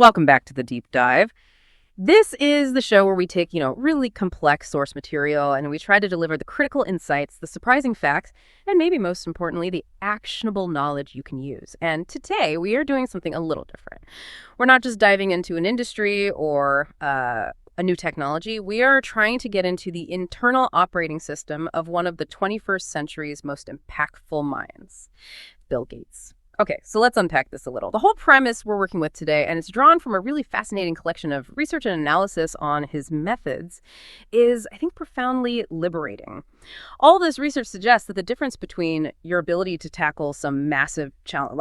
Welcome back to the Deep Dive. This is the show where we take, really complex source material and we try to deliver the critical insights, the surprising facts, and maybe most importantly, the actionable knowledge you can use. And today we are doing something a little different. We're not just diving into an industry or a new technology. We are trying to get into the internal operating system of one of the 21st century's most impactful minds, Bill Gates. Okay, so let's unpack this a little. The whole premise we're working with today, and it's drawn from a really fascinating collection of research and analysis on his methods, is, I think, profoundly liberating. All this research suggests that the difference between your ability to tackle some massive challenge,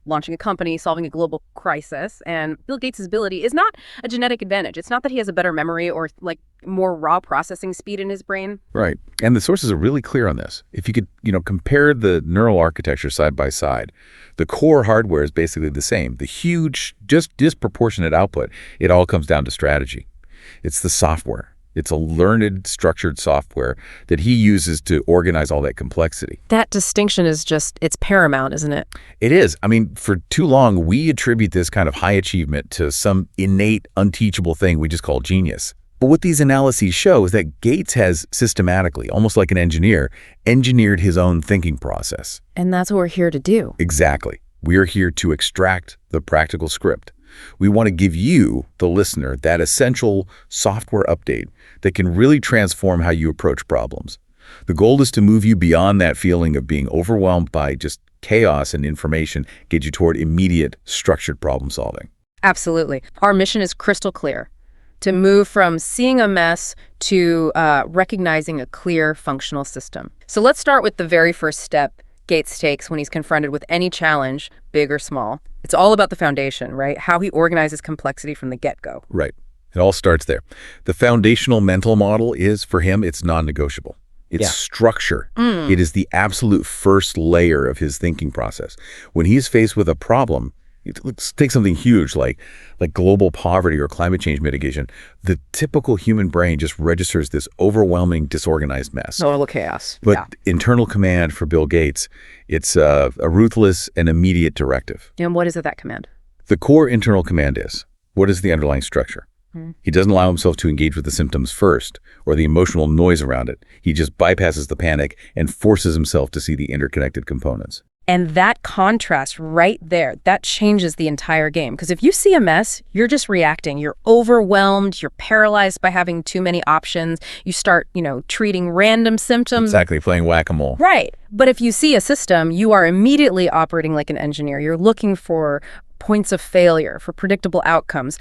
launching a company, solving a global crisis, and Bill Gates' ability is not a genetic advantage. It's not that he has a better memory or more raw processing speed in his brain. Right. And the sources are really clear on this. If you could, compare the neural architecture side by side, the core hardware is basically the same. The huge, just disproportionate output, it all comes down to strategy. It's the software. It's a learned, structured software that he uses to organize all that complexity. That distinction is it's paramount, isn't it? It is. I mean, for too long, we attribute this kind of high achievement to some innate, unteachable thing we just call genius. But what these analyses show is that Gates has systematically, almost like an engineer, engineered his own thinking process. And that's what we're here to do. Exactly. We are here to extract the practical script. We want to give you, the listener, that essential software update that can really transform how you approach problems. The goal is to move you beyond that feeling of being overwhelmed by just chaos and information, get you toward immediate, structured problem solving. Absolutely. Our mission is crystal clear: to move from seeing a mess to recognizing a clear, functional system. So let's start with the very first step Gates takes when he's confronted with any challenge, big or small. It's all about the foundation, right? How he organizes complexity from the get-go. Right. It all starts there. The foundational mental model is, for him, it's non-negotiable. It's structure. It is the absolute first layer of his thinking process. When he's faced with a problem, let's take something huge like global poverty or climate change mitigation. The typical human brain just registers this overwhelming, disorganized mess. Total chaos. But internal command for Bill Gates, it's a ruthless and immediate directive. And what is it, that command? The core internal command is, what is the underlying structure? He doesn't allow himself to engage with the symptoms first or the emotional noise around it. He just bypasses the panic and forces himself to see the interconnected components. And that contrast right there, that changes the entire game. Because if you see a mess, you're just reacting. You're overwhelmed. You're paralyzed by having too many options. You start, treating random symptoms. Exactly, playing whack-a-mole. Right. But if you see a system, you are immediately operating like an engineer. You're looking for points of failure, for predictable outcomes.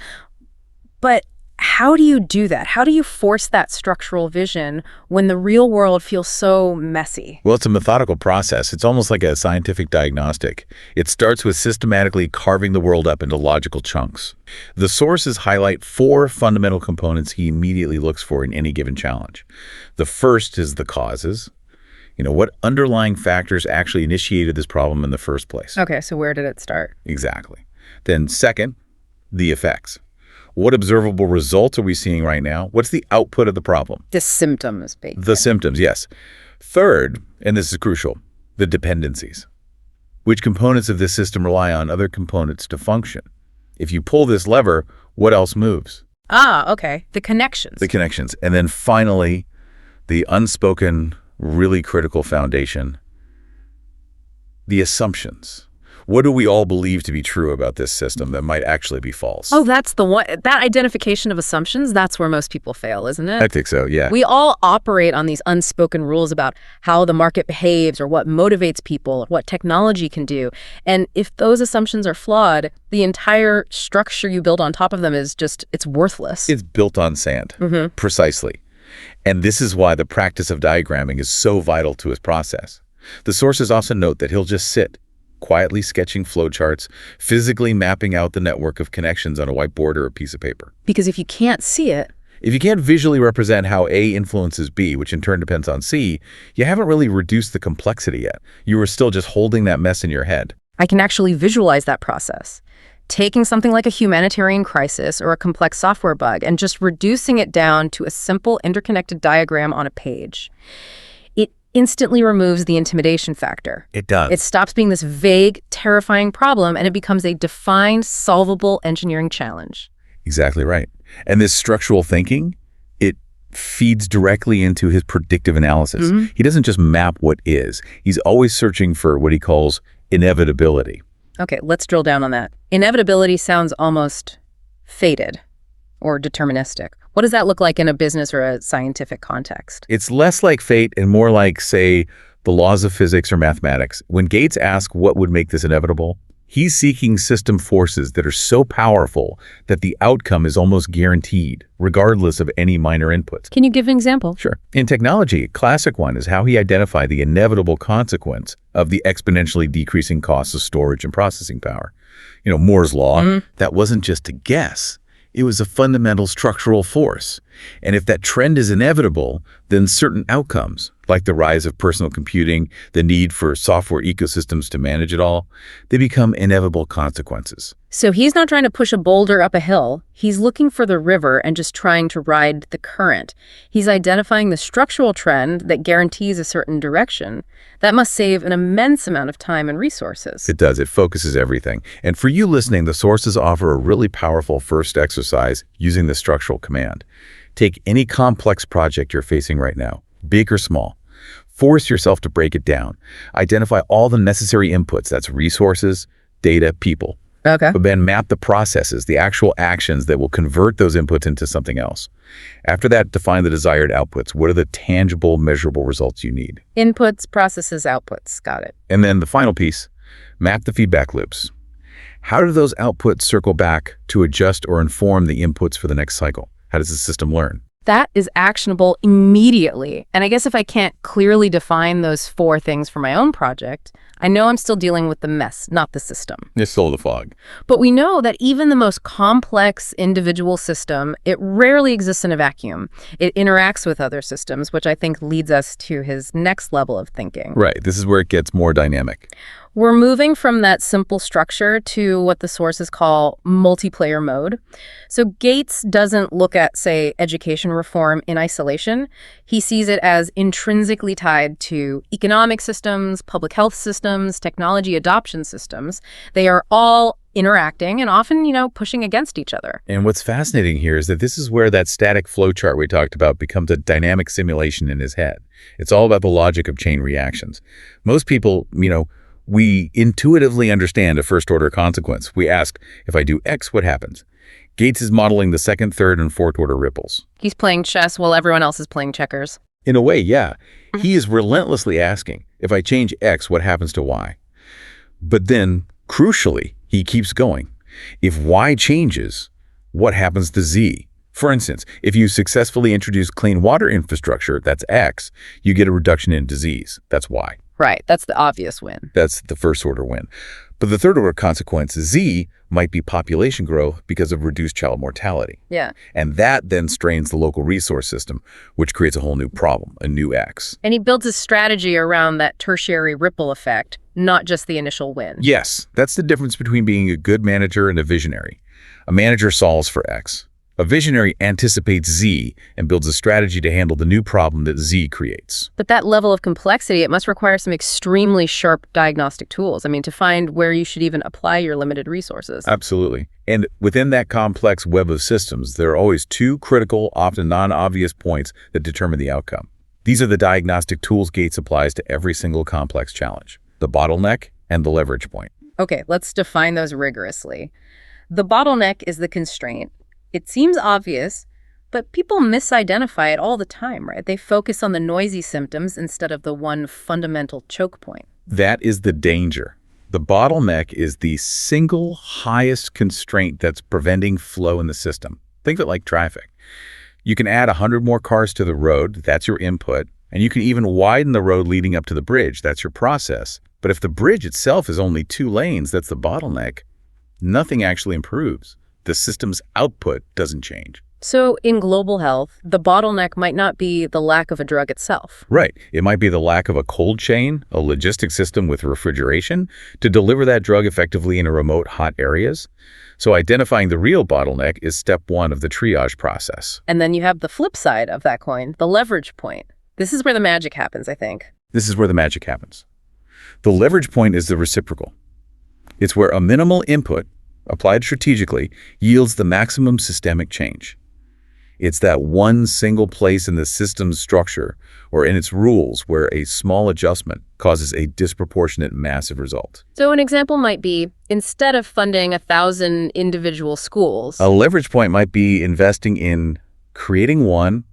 But how do you do that? How do you force that structural vision when the real world feels so messy? Well, it's a methodical process. It's almost like a scientific diagnostic. It starts with systematically carving the world up into logical chunks. The sources highlight 4 fundamental components he immediately looks for in any given challenge. The first is the causes. What underlying factors actually initiated this problem in the first place? Okay, so where did it start? Exactly. Then second, the effects. What observable results are we seeing right now? What's the output of the problem? The symptoms, basically. The symptoms, yes. Third, and this is crucial, the dependencies. Which components of this system rely on other components to function? If you pull this lever, what else moves? Okay. The connections. The connections. And then finally, the unspoken, really critical foundation, the assumptions. What do we all believe to be true about this system that might actually be false? Oh, that's the one. That identification of assumptions, that's where most people fail, isn't it? I think so, yeah. We all operate on these unspoken rules about how the market behaves or what motivates people, or what technology can do. And if those assumptions are flawed, the entire structure you build on top of them is it's worthless. It's built on sand. Precisely. And this is why the practice of diagramming is so vital to his process. The sources also note that he'll just sit, quietly sketching flowcharts, physically mapping out the network of connections on a whiteboard or a piece of paper. Because if you can't see it, if you can't visually represent how A influences B, which in turn depends on C, you haven't really reduced the complexity yet. You are still just holding that mess in your head. I can actually visualize that process. Taking something like a humanitarian crisis or a complex software bug and just reducing it down to a simple interconnected diagram on a page. instantly removes the intimidation factor. It does. It stops being this vague, terrifying problem, and it becomes a defined, solvable engineering challenge. Exactly right. And this structural thinking, it feeds directly into his predictive analysis. He doesn't just map what is. He's always searching for what he calls inevitability. Okay, let's drill down on that. Inevitability sounds almost fated or deterministic. What does that look like in a business or a scientific context? It's less like fate and more like, say, the laws of physics or mathematics. When Gates asks what would make this inevitable, he's seeking system forces that are so powerful that the outcome is almost guaranteed, regardless of any minor inputs. Can you give an example? Sure. In technology, a classic one is how he identified the inevitable consequence of the exponentially decreasing costs of storage and processing power. Moore's law, that wasn't just a guess. It was a fundamental structural force. And if that trend is inevitable, then certain outcomes, like the rise of personal computing, the need for software ecosystems to manage it all, they become inevitable consequences. So he's not trying to push a boulder up a hill. He's looking for the river and just trying to ride the current. He's identifying the structural trend that guarantees a certain direction. That must save an immense amount of time and resources. It does. It focuses everything. And for you listening, the sources offer a really powerful first exercise using the structural command. Take any complex project you're facing right now, big or small. Force yourself to break it down. Identify all the necessary inputs. That's resources, data, people. Okay. But then map the processes, the actual actions that will convert those inputs into something else. After that, define the desired outputs. What are the tangible, measurable results you need? Inputs, processes, outputs. Got it. And then the final piece, map the feedback loops. How do those outputs circle back to adjust or inform the inputs for the next cycle? How does the system learn? That is actionable immediately. And I guess if I can't clearly define those 4 things for my own project, I know I'm still dealing with the mess, not the system. It's still the fog. But we know that even the most complex individual system, it rarely exists in a vacuum. It interacts with other systems, which I think leads us to his next level of thinking. Right. This is where it gets more dynamic. We're moving from that simple structure to what the sources call multiplayer mode. So Gates doesn't look at, say, education reform in isolation. He sees it as intrinsically tied to economic systems, public health systems, technology adoption systems. They are all interacting and often, pushing against each other. And what's fascinating here is that this is where that static flowchart we talked about becomes a dynamic simulation in his head. It's all about the logic of chain reactions. Most people, we intuitively understand a first-order consequence. We ask, if I do X, what happens? Gates is modeling the second, third, and fourth-order ripples. He's playing chess while everyone else is playing checkers. In a way, yeah. He is relentlessly asking, if I change X, what happens to Y? But then, crucially, he keeps going. If Y changes, what happens to Z? For instance, if you successfully introduce clean water infrastructure, that's X, you get a reduction in disease. That's Y. Right, that's the obvious win. That's the first-order win. But the third-order consequence, Z, might be population growth because of reduced child mortality. Yeah. And that then strains the local resource system, which creates a whole new problem, a new X. And he builds his strategy around that tertiary ripple effect, not just the initial win. Yes, that's the difference between being a good manager and a visionary. A manager solves for X. A visionary anticipates Z and builds a strategy to handle the new problem that Z creates. But that level of complexity, it must require some extremely sharp diagnostic tools. To find where you should even apply your limited resources. Absolutely. And within that complex web of systems, there are always 2 critical, often non-obvious points that determine the outcome. These are the diagnostic tools Gates applies to every single complex challenge: the bottleneck and the leverage point. Okay, let's define those rigorously. The bottleneck is the constraint. It seems obvious, but people misidentify it all the time, right? They focus on the noisy symptoms instead of the one fundamental choke point. That is the danger. The bottleneck is the single highest constraint that's preventing flow in the system. Think of it like traffic. You can add 100 more cars to the road, that's your input, and you can even widen the road leading up to the bridge, that's your process. But if the bridge itself is only 2 lanes, that's the bottleneck, nothing actually improves. The system's output doesn't change. So in global health, the bottleneck might not be the lack of a drug itself. Right. It might be the lack of a cold chain, a logistics system with refrigeration to deliver that drug effectively in remote, hot areas. So identifying the real bottleneck is step 1 of the triage process. And then you have the flip side of that coin, the leverage point. This is where the magic happens, I think. This is where the magic happens. The leverage point is the reciprocal. It's where a minimal input, applied strategically, yields the maximum systemic change. It's that one single place in the system's structure or in its rules where a small adjustment causes a disproportionate massive result. So an example might be, instead of funding 1,000 individual schools, A leverage point might be investing in creating one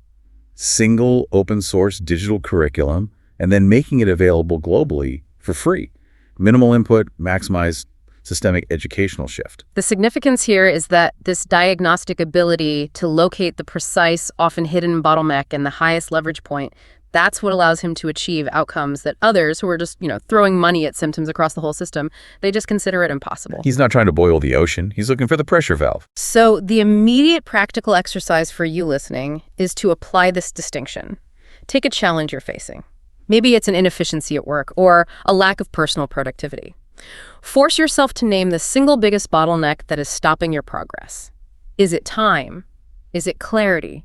single open source digital curriculum and then making it available globally for free. Minimal input, maximize systemic educational shift. the significance here is that this diagnostic ability to locate the precise, often hidden bottleneck and the highest leverage point, that's what allows him to achieve outcomes that others who are just, throwing money at symptoms across the whole system, they just consider it impossible. He's not trying to boil the ocean. He's looking for the pressure valve. So the immediate practical exercise for you listening is to apply this distinction. Take a challenge you're facing. Maybe it's an inefficiency at work or a lack of personal productivity. Force yourself to name the single biggest bottleneck that is stopping your progress. Is it time? Is it clarity?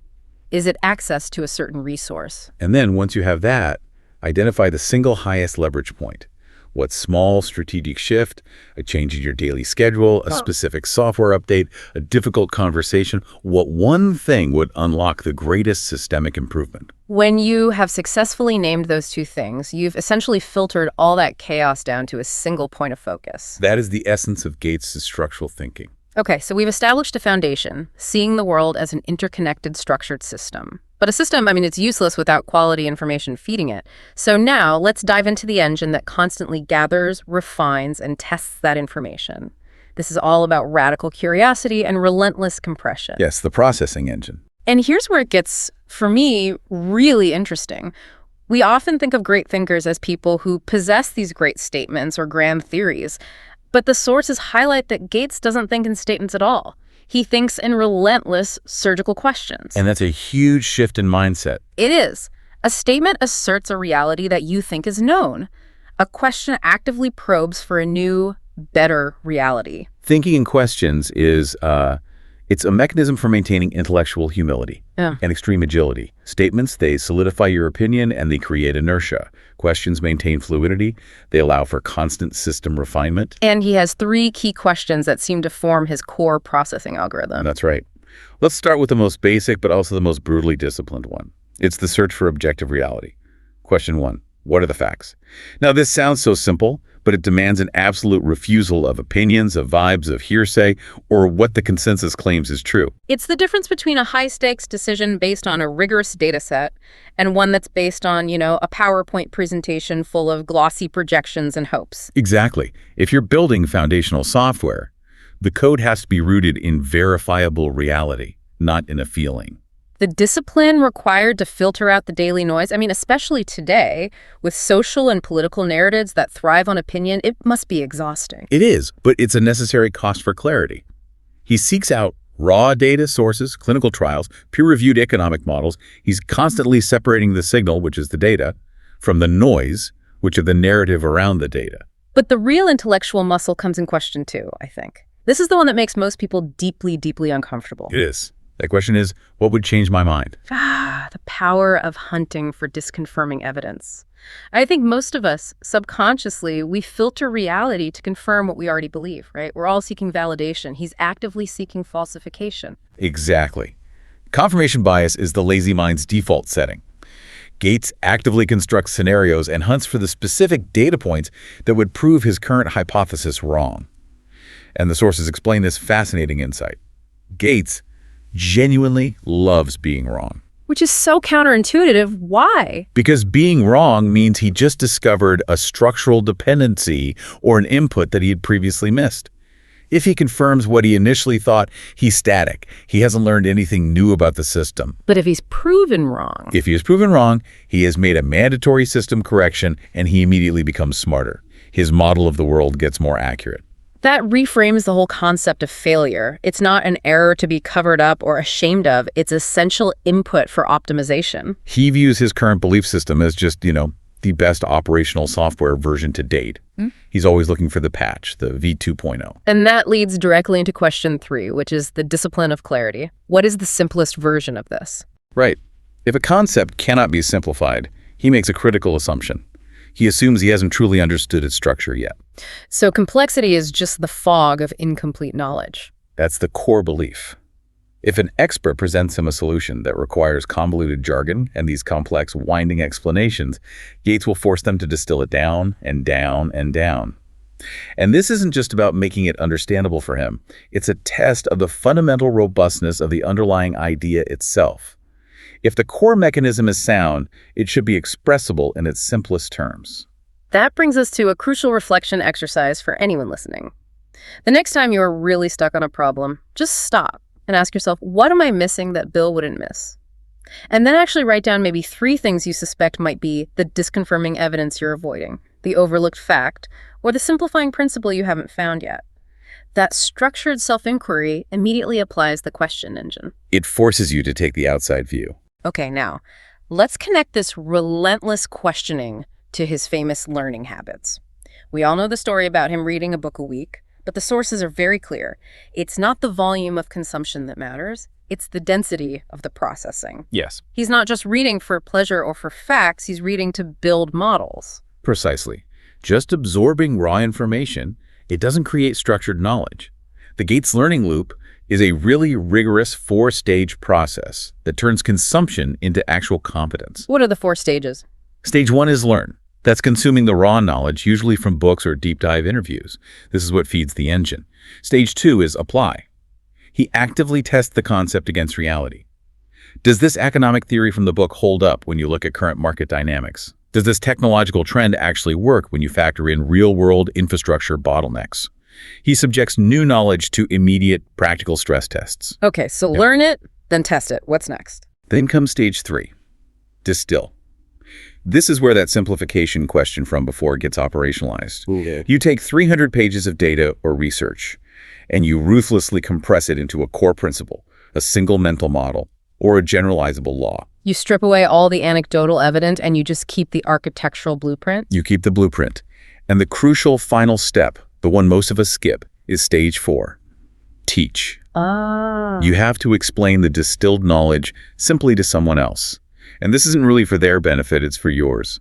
Is it access to a certain resource? And then once you have that, identify the single highest leverage point. What small strategic shift, a change in your daily schedule, a specific software update, a difficult conversation, what one thing would unlock the greatest systemic improvement? When you have successfully named those two things, you've essentially filtered all that chaos down to a single point of focus. That is the essence of Gates' structural thinking. Okay, so we've established a foundation, seeing the world as an interconnected, structured system. But a system, it's useless without quality information feeding it. So now let's dive into the engine that constantly gathers, refines, and tests that information. This is all about radical curiosity and relentless compression. Yes, the processing engine. And here's where it gets, for me, really interesting. We often think of great thinkers as people who possess these great statements or grand theories. But the sources highlight that Gates doesn't think in statements at all. He thinks in relentless surgical questions. And that's a huge shift in mindset. It is. A statement asserts a reality that you think is known. A question actively probes for a new, better reality. Thinking in questions is it's a mechanism for maintaining intellectual humility and extreme agility. Statements, they solidify your opinion and they create inertia. Questions maintain fluidity. They allow for constant system refinement. And he has 3 key questions that seem to form his core processing algorithm. That's right. Let's start with the most basic, but also the most brutally disciplined one. It's the search for objective reality. Question 1, what are the facts? Now, this sounds so simple, but it demands an absolute refusal of opinions, of vibes, of hearsay, or what the consensus claims is true. It's the difference between a high-stakes decision based on a rigorous data set and one that's based on, a PowerPoint presentation full of glossy projections and hopes. Exactly. If you're building foundational software, the code has to be rooted in verifiable reality, not in a feeling. The discipline required to filter out the daily noise, especially today, with social and political narratives that thrive on opinion, it must be exhausting. It is, but it's a necessary cost for clarity. He seeks out raw data sources, clinical trials, peer-reviewed economic models. He's constantly separating the signal, which is the data, from the noise, which are the narrative around the data. But the real intellectual muscle comes in question too, I think. This is the one that makes most people deeply, deeply uncomfortable. It is. That question is, what would change my mind? The power of hunting for disconfirming evidence. I think most of us, subconsciously, we filter reality to confirm what we already believe, right? We're all seeking validation. He's actively seeking falsification. Exactly. Confirmation bias is the lazy mind's default setting. Gates actively constructs scenarios and hunts for the specific data points that would prove his current hypothesis wrong. And the sources explain this fascinating insight. Gates genuinely loves being wrong. Which is so counterintuitive. Why? Because being wrong means he just discovered a structural dependency or an input that he had previously missed. If he confirms what he initially thought, he's static. He hasn't learned anything new about the system. But if he's proven wrong... If he is proven wrong, he has made a mandatory system correction and he immediately becomes smarter. His model of the world gets more accurate. That reframes the whole concept of failure. It's not an error to be covered up or ashamed of. It's essential input for optimization. He views his current belief system as just, the best operational software version to date. He's always looking for the patch, the V2.0. And that leads directly into question 3, which is the discipline of clarity. What is the simplest version of this? Right. If a concept cannot be simplified, he makes a critical assumption. He assumes he hasn't truly understood its structure yet. So complexity is just the fog of incomplete knowledge. That's the core belief. If an expert presents him a solution that requires convoluted jargon and these complex, winding explanations, Gates will force them to distill it down and down and down. And this isn't just about making it understandable for him. It's a test of the fundamental robustness of the underlying idea itself. If the core mechanism is sound, it should be expressible in its simplest terms. That brings us to a crucial reflection exercise for anyone listening. The next time you are really stuck on a problem, just stop and ask yourself, what am I missing that Bill wouldn't miss? And then actually write down maybe 3 things you suspect might be the disconfirming evidence you're avoiding, the overlooked fact, or the simplifying principle you haven't found yet. That structured self-inquiry immediately applies the question engine. It forces you to take the outside view. Okay, now, let's connect this relentless questioning to his famous learning habits. We all know the story about him reading a book a week, but the sources are very clear. It's not the volume of consumption that matters, it's the density of the processing. Yes. He's not just reading for pleasure or for facts, he's reading to build models. Precisely. Just absorbing raw information, it doesn't create structured knowledge. The Gates learning loop is a really rigorous 4-stage process that turns consumption into actual competence. What are the 4 stages? Stage 1 is learn. That's consuming the raw knowledge, usually from books or deep dive interviews. This is what feeds the engine. Stage 2 is apply. He actively tests the concept against reality. Does this economic theory from the book hold up when you look at current market dynamics? Does this technological trend actually work when you factor in real-world infrastructure bottlenecks? He subjects new knowledge to immediate practical stress tests. Okay, so learn it, then test it. What's next? Then comes stage 3, distill. This is where that simplification question from before gets operationalized. Yeah. You take 300 pages of data or research, and you ruthlessly compress it into a core principle, a single mental model, or a generalizable law. You strip away all the anecdotal evidence and you just keep the architectural blueprint? You keep the blueprint. And the crucial final step, the one most of us skip, is stage 4, teach. You have to explain the distilled knowledge simply to someone else. And this isn't really for their benefit, it's for yours.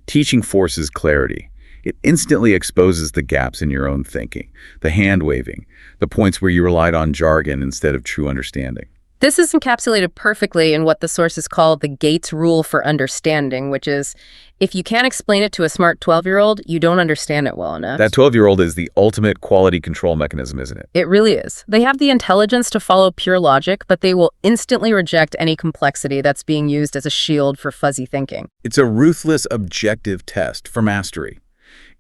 Teaching forces clarity. It instantly exposes the gaps in your own thinking, the hand-waving, the points where you relied on jargon instead of true understanding. This is encapsulated perfectly in what the sources call the Gates rule for understanding, which is, if you can't explain it to a smart 12-year-old, you don't understand it well enough. That 12-year-old is the ultimate quality control mechanism, isn't it? It really is. They have the intelligence to follow pure logic, but they will instantly reject any complexity that's being used as a shield for fuzzy thinking. It's a ruthless objective test for mastery.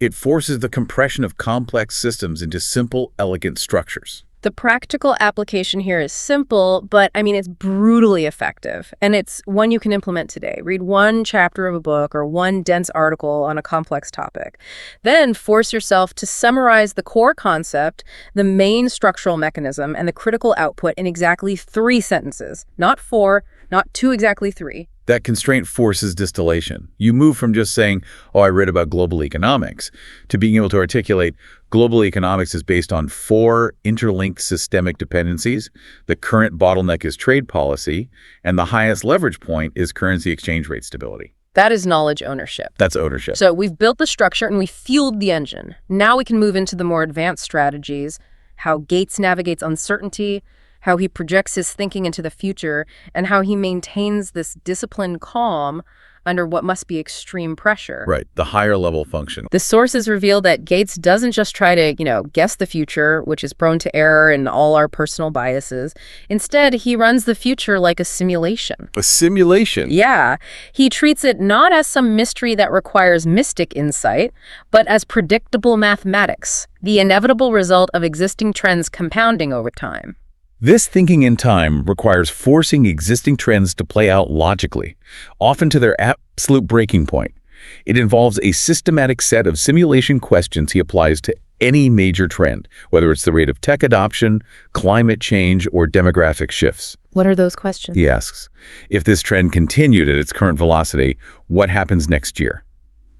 It forces the compression of complex systems into simple, elegant structures. The practical application here is simple, but it's brutally effective. And it's one you can implement today. Read one chapter of a book or one dense article on a complex topic. Then force yourself to summarize the core concept, the main structural mechanism, and the critical output in exactly 3 sentences. Not 4, not 2, exactly 3. That constraint forces distillation. You move from just saying, oh, I read about global economics, to being able to articulate global economics is based on 4 interlinked systemic dependencies. The current bottleneck is trade policy, and the highest leverage point is currency exchange rate stability. That is knowledge ownership. That's ownership. So we've built the structure and we fueled the engine. Now we can move into the more advanced strategies, how Gates navigates uncertainty, how he projects his thinking into the future, and how he maintains this disciplined calm under what must be extreme pressure. Right, the higher level function. The sources reveal that Gates doesn't just try to, guess the future, which is prone to error and all our personal biases. Instead, he runs the future like a simulation. A simulation? Yeah. He treats it not as some mystery that requires mystic insight, but as predictable mathematics, the inevitable result of existing trends compounding over time. This thinking in time requires forcing existing trends to play out logically, often to their absolute breaking point. It involves a systematic set of simulation questions he applies to any major trend, whether it's the rate of tech adoption, climate change, or demographic shifts. What are those questions? He asks, if this trend continued at its current velocity, what happens next year?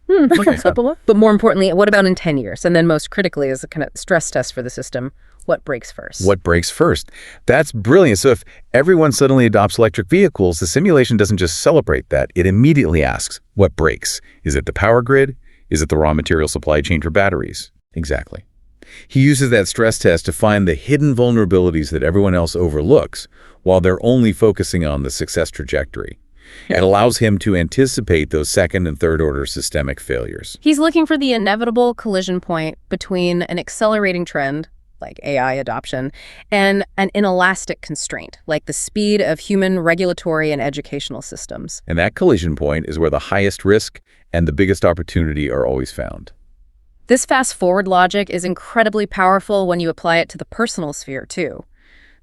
But more importantly, what about in 10 years? And then most critically, as a kind of stress test for the system, what breaks first? What breaks first? That's brilliant. So if everyone suddenly adopts electric vehicles, the simulation doesn't just celebrate that. It immediately asks, what breaks? Is it the power grid? Is it the raw material supply chain for batteries? Exactly. He uses that stress test to find the hidden vulnerabilities that everyone else overlooks while they're only focusing on the success trajectory. It allows him to anticipate those second and third order systemic failures. He's looking for the inevitable collision point between an accelerating trend, like AI adoption, and an inelastic constraint, like the speed of human regulatory and educational systems. And that collision point is where the highest risk and the biggest opportunity are always found. This fast-forward logic is incredibly powerful when you apply it to the personal sphere, too.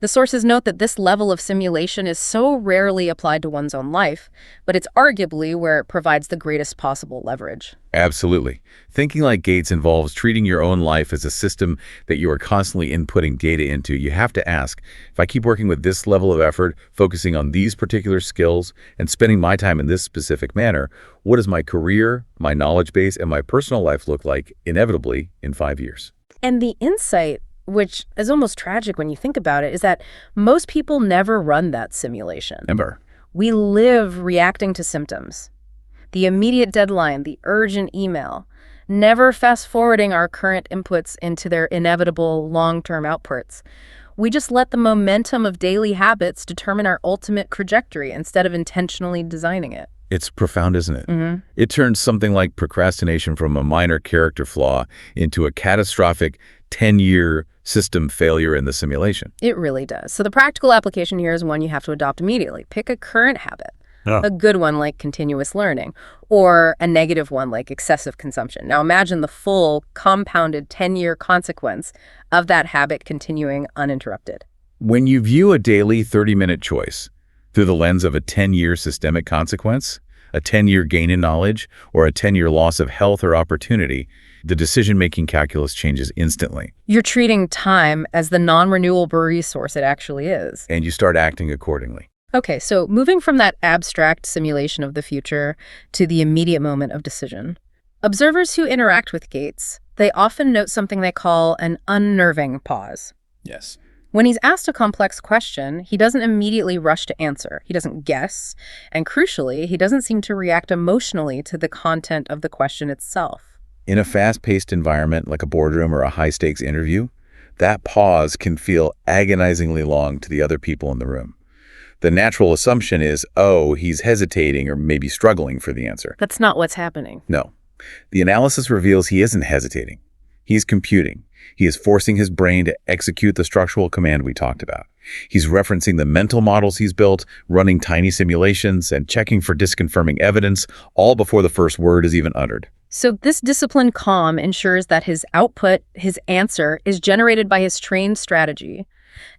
The sources note that this level of simulation is so rarely applied to one's own life, but it's arguably where it provides the greatest possible leverage. Absolutely. Thinking like Gates involves treating your own life as a system that you are constantly inputting data into. You have to ask, if I keep working with this level of effort, focusing on these particular skills, and spending my time in this specific manner, what does my career, my knowledge base, and my personal life look like, inevitably, in 5 years? And the insight, which is almost tragic when you think about it, is that most people never run that simulation. Never. We live reacting to symptoms. The immediate deadline, the urgent email, never fast-forwarding our current inputs into their inevitable long-term outputs. We just let the momentum of daily habits determine our ultimate trajectory instead of intentionally designing it. It's profound, isn't it? Mm-hmm. It turns something like procrastination from a minor character flaw into a catastrophic 10-year system failure in the simulation. It really does. So the practical application here is one you have to adopt immediately. Pick a current habit. A good one like continuous learning, or a negative one like excessive consumption. Now imagine the full, compounded 10-year consequence of that habit continuing uninterrupted. When you view a daily 30-minute choice through the lens of a 10-year systemic consequence, a 10-year gain in knowledge, or a 10-year loss of health or opportunity, the decision-making calculus changes instantly. You're treating time as the non-renewable resource it actually is. And you start acting accordingly. Okay, so moving from that abstract simulation of the future to the immediate moment of decision. Observers who interact with Gates, they often note something they call an unnerving pause. Yes. When he's asked a complex question, he doesn't immediately rush to answer. He doesn't guess. And crucially, he doesn't seem to react emotionally to the content of the question itself. In a fast-paced environment like a boardroom or a high-stakes interview, that pause can feel agonizingly long to the other people in the room. The natural assumption is, oh, he's hesitating or maybe struggling for the answer. That's not what's happening. No. The analysis reveals he isn't hesitating. He's computing. He is forcing his brain to execute the structural command we talked about. He's referencing the mental models he's built, running tiny simulations, and checking for disconfirming evidence, all before the first word is even uttered. So this disciplined calm ensures that his output, his answer, is generated by his trained strategy,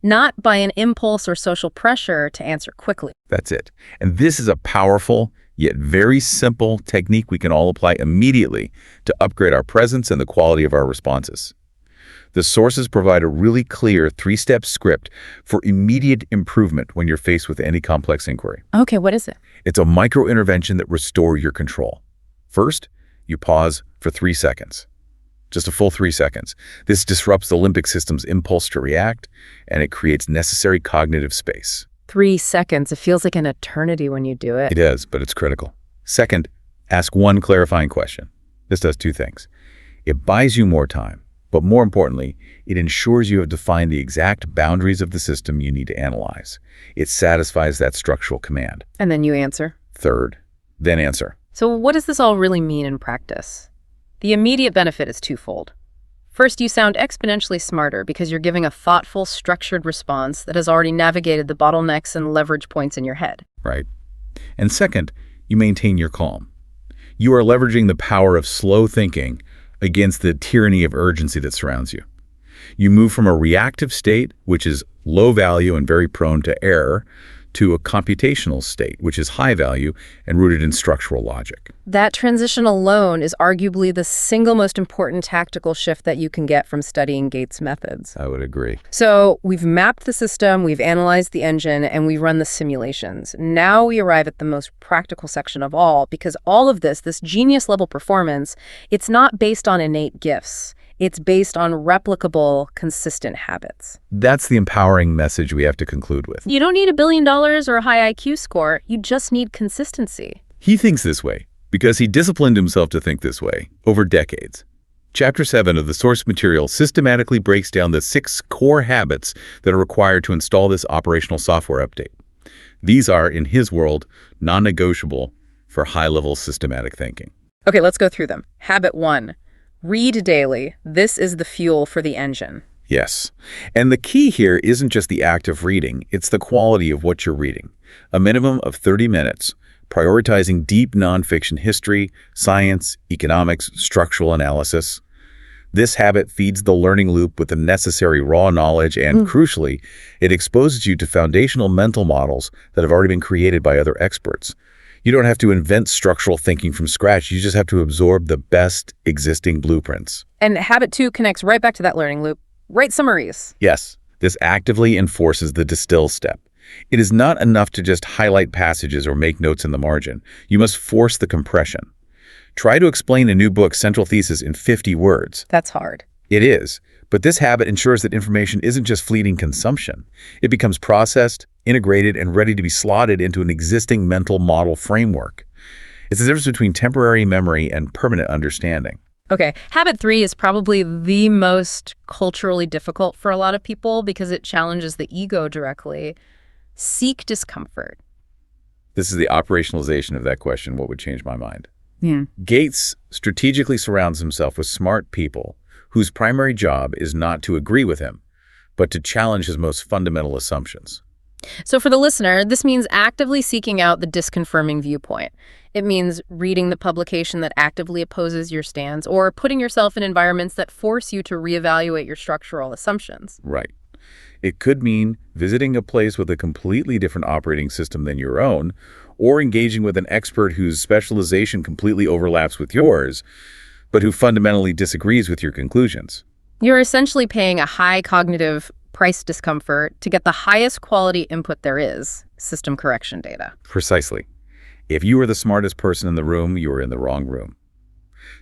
not by an impulse or social pressure to answer quickly. That's it. And this is a powerful, yet very simple technique we can all apply immediately to upgrade our presence and the quality of our responses. The sources provide a really clear 3-step script for immediate improvement when you're faced with any complex inquiry. Okay, what is it? It's a micro-intervention that restores your control. First, you pause for 3 seconds. Just a full 3 seconds. This disrupts the limbic system's impulse to react, and it creates necessary cognitive space. 3 seconds. It feels like an eternity when you do it. It is, but it's critical. Second, ask one clarifying question. This does 2 things. It buys you more time, but more importantly, it ensures you have defined the exact boundaries of the system you need to analyze. It satisfies that structural command. And then you answer. Third, then answer. So what does this all really mean in practice? The immediate benefit is twofold. First, you sound exponentially smarter because you're giving a thoughtful, structured response that has already navigated the bottlenecks and leverage points in your head. Right. And second, you maintain your calm. You are leveraging the power of slow thinking against the tyranny of urgency that surrounds you. You move from a reactive state, which is low value and very prone to error, to a computational state, which is high value and rooted in structural logic. That transition alone is arguably the single most important tactical shift that you can get from studying Gates' methods. I would agree. So we've mapped the system, we've analyzed the engine, and we run the simulations. Now we arrive at the most practical section of all, because all of this genius-level performance, it's not based on innate gifts. It's based on replicable, consistent habits. That's the empowering message we have to conclude with. You don't need $1 billion or a high IQ score. You just need consistency. He thinks this way. because he disciplined himself to think this way over decades. Chapter 7 of the source material systematically breaks down the 6 core habits that are required to install this operational software update. These are, in his world, non-negotiable for high-level systematic thinking. Okay, let's go through them. Habit 1. Read daily. This is the fuel for the engine. Yes. And the key here isn't just the act of reading, it's the quality of what you're reading. A minimum of 30 minutes, prioritizing deep nonfiction history, science, economics, structural analysis. This habit feeds the learning loop with the necessary raw knowledge and, crucially, it exposes you to foundational mental models that have already been created by other experts. You don't have to invent structural thinking from scratch. You just have to absorb the best existing blueprints. And habit 2 connects right back to that learning loop. Write summaries. Yes, this actively enforces the distill step. It is not enough to just highlight passages or make notes in the margin. You must force the compression. Try to explain a new book's central thesis in 50 words. That's hard. It is, but this habit ensures that information isn't just fleeting consumption. It becomes processed, integrated, and ready to be slotted into an existing mental model framework. It's the difference between temporary memory and permanent understanding. Okay, habit 3 is probably the most culturally difficult for a lot of people because it challenges the ego directly. Seek discomfort. This is the operationalization of that question, what would change my mind? Yeah. Gates strategically surrounds himself with smart people whose primary job is not to agree with him, but to challenge his most fundamental assumptions. So for the listener, this means actively seeking out the disconfirming viewpoint. It means reading the publication that actively opposes your stance or putting yourself in environments that force you to reevaluate your structural assumptions. Right. It could mean visiting a place with a completely different operating system than your own, or engaging with an expert whose specialization completely overlaps with yours, but who fundamentally disagrees with your conclusions. You're essentially paying a high cognitive price discomfort to get the highest quality input there is, system correction data. Precisely. If you are the smartest person in the room, you are in the wrong room.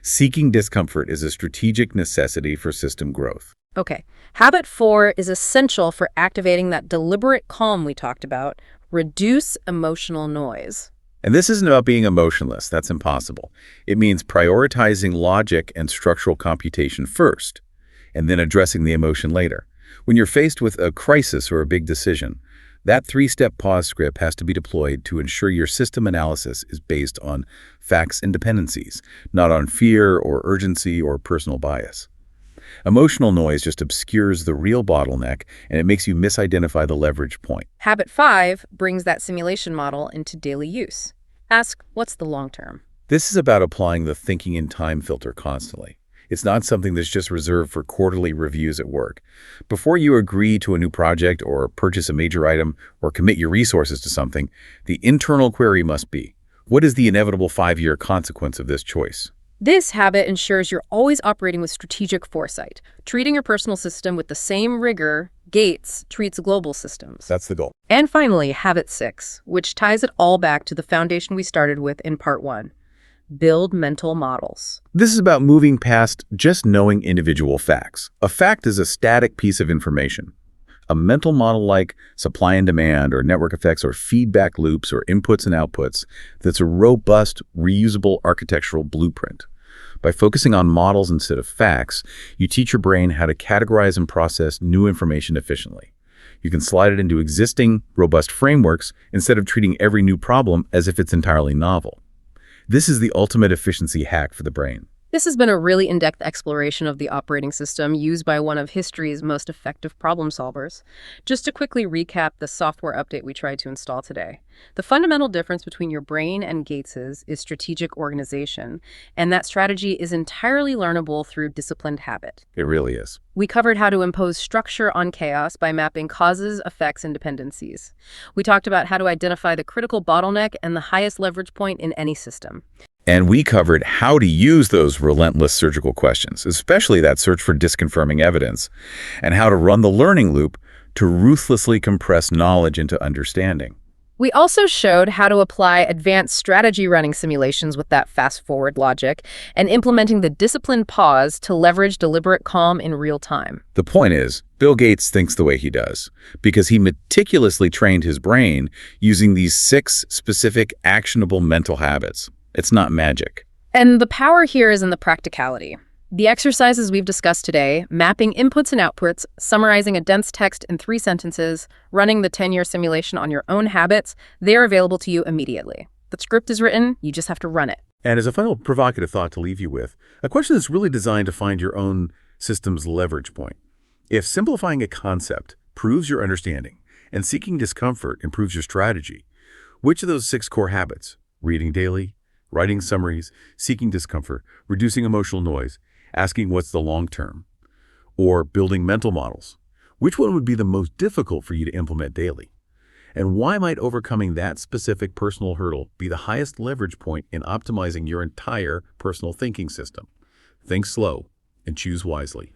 Seeking discomfort is a strategic necessity for system growth. Okay, habit 4 is essential for activating that deliberate calm we talked about. Reduce emotional noise. And this isn't about being emotionless. That's impossible. It means prioritizing logic and structural computation first, and then addressing the emotion later. When you're faced with a crisis or a big decision, that 3-step pause script has to be deployed to ensure your system analysis is based on facts and dependencies, not on fear or urgency or personal bias. Emotional noise just obscures the real bottleneck, and it makes you misidentify the leverage point. Habit 5 brings that simulation model into daily use. Ask, what's the long term? This is about applying the thinking in time filter constantly. It's not something that's just reserved for quarterly reviews at work. Before you agree to a new project or purchase a major item or commit your resources to something, the internal query must be, what is the inevitable 5-year consequence of this choice? This habit ensures you're always operating with strategic foresight, treating your personal system with the same rigor Gates treats global systems. That's the goal. And finally, habit 6, which ties it all back to the foundation we started with in part 1. Build mental models. This is about moving past just knowing individual facts. A fact is a static piece of information. A mental model like supply and demand or network effects or feedback loops or inputs and outputs that's a robust, reusable architectural blueprint. By focusing on models instead of facts, you teach your brain how to categorize and process new information efficiently. You can slide it into existing, robust frameworks instead of treating every new problem as if it's entirely novel. This is the ultimate efficiency hack for the brain. This has been a really in-depth exploration of the operating system used by one of history's most effective problem solvers. Just to quickly recap the software update we tried to install today. The fundamental difference between your brain and Gates's is strategic organization, and that strategy is entirely learnable through disciplined habit. It really is. We covered how to impose structure on chaos by mapping causes, effects, and dependencies. We talked about how to identify the critical bottleneck and the highest leverage point in any system. And we covered how to use those relentless surgical questions, especially that search for disconfirming evidence, and how to run the learning loop to ruthlessly compress knowledge into understanding. We also showed how to apply advanced strategy running simulations with that fast-forward logic and implementing the disciplined pause to leverage deliberate calm in real time. The point is, Bill Gates thinks the way he does because he meticulously trained his brain using these 6 specific actionable mental habits. It's not magic. And the power here is in the practicality. The exercises we've discussed today, mapping inputs and outputs, summarizing a dense text in 3 sentences, running the 10-year simulation on your own habits, they're available to you immediately. The script is written, you just have to run it. And as a final provocative thought to leave you with, a question that's really designed to find your own system's leverage point. If simplifying a concept proves your understanding and seeking discomfort improves your strategy, which of those 6 core habits, reading daily, writing summaries, seeking discomfort, reducing emotional noise, asking what's the long term, or building mental models, which one would be the most difficult for you to implement daily? And why might overcoming that specific personal hurdle be the highest leverage point in optimizing your entire personal thinking system? Think slow and choose wisely.